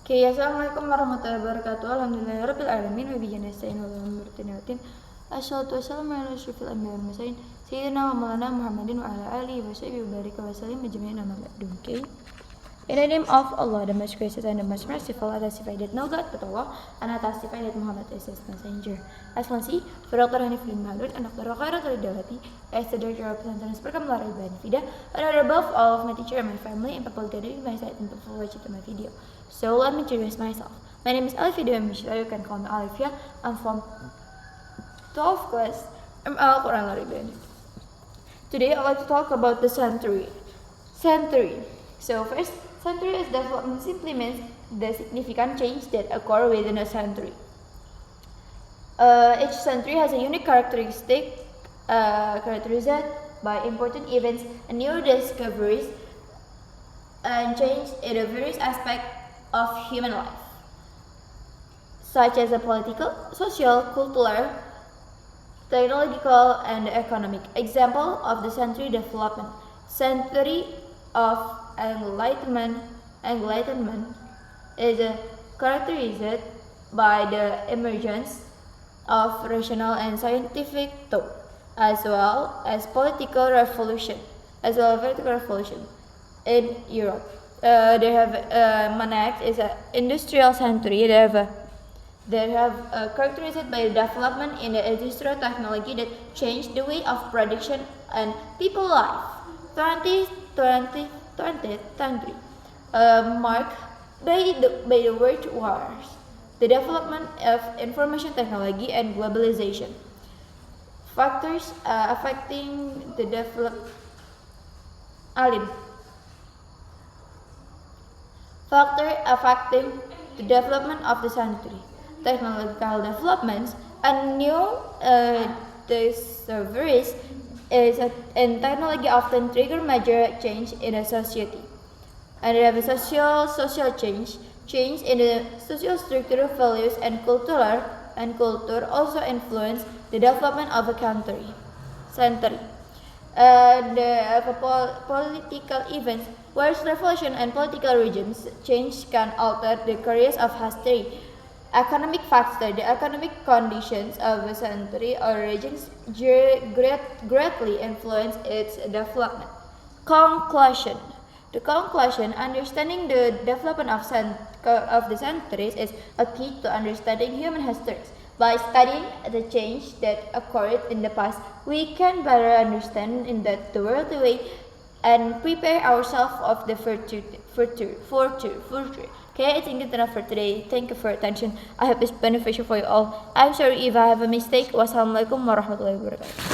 Okay, assalamualaikum warahmatullahi wabarakatuh. Alhamdulillahirabbil alamin wa bihi nasta'in wa ala murtinatin. Assalatu wassalamu ala asyrofil anbiya'i wal mursalin sayyidina wa maulana Muhammadin wa ala alihi wa sahbihi wa baraka wa sallim ajma'in amma ba'du. Okay. In the name of Allah, the most gracious and the most merciful, I testify that no God but Allah, and I testify that Muhammad is his messenger. Excellency, for Dr. Hanif Lim Mahdud and Dr. Khairat Ridawati, as the director of Plantanas Perkamlara Benefida, and above all of my teacher and my family, and people gathering my side and people watching my video. So let me introduce myself. My name is Alifia Mishra, you can call me Alifia. I'm from 12th class ML Quran Lari Benefida. Today I'd like to talk about the century. So first, century as development simply means the significant change that occur within a century. Each century has a unique characteristic characterized by important events and new discoveries and change in the various aspects of human life, such as the political, social, cultural, technological, and economic. Example of the century development. Century of Enlightenment is characterized by the emergence of rational and scientific thought, as well as political revolution, in Europe. They have Manax is an industrial century. They have characterized by the development in the industrial technology that changed the way of production and people life. 20th century marked by the world wars, the development of information technology and globalization. Factors affecting the development of the century. Technological developments and new discoveries in technology often trigger major change in a society. And we have a social change in the social structure, values, and culture also influence the development of a country. The political events, wars, revolution, and political regimes change can alter the course of history. Economic factor. The economic conditions of a century or regions greatly influence its development. Conclusion. The conclusion, understanding the development of the centuries is a key to understanding human histories. By studying the change that occurred in the past, we can better understand in the world way and prepare ourselves of the future. Okay, I think that's enough for today. Thank you for your attention. I hope it's beneficial for you all. I'm sorry if I have a mistake. Wassalamualaikum warahmatullahi wabarakatuh.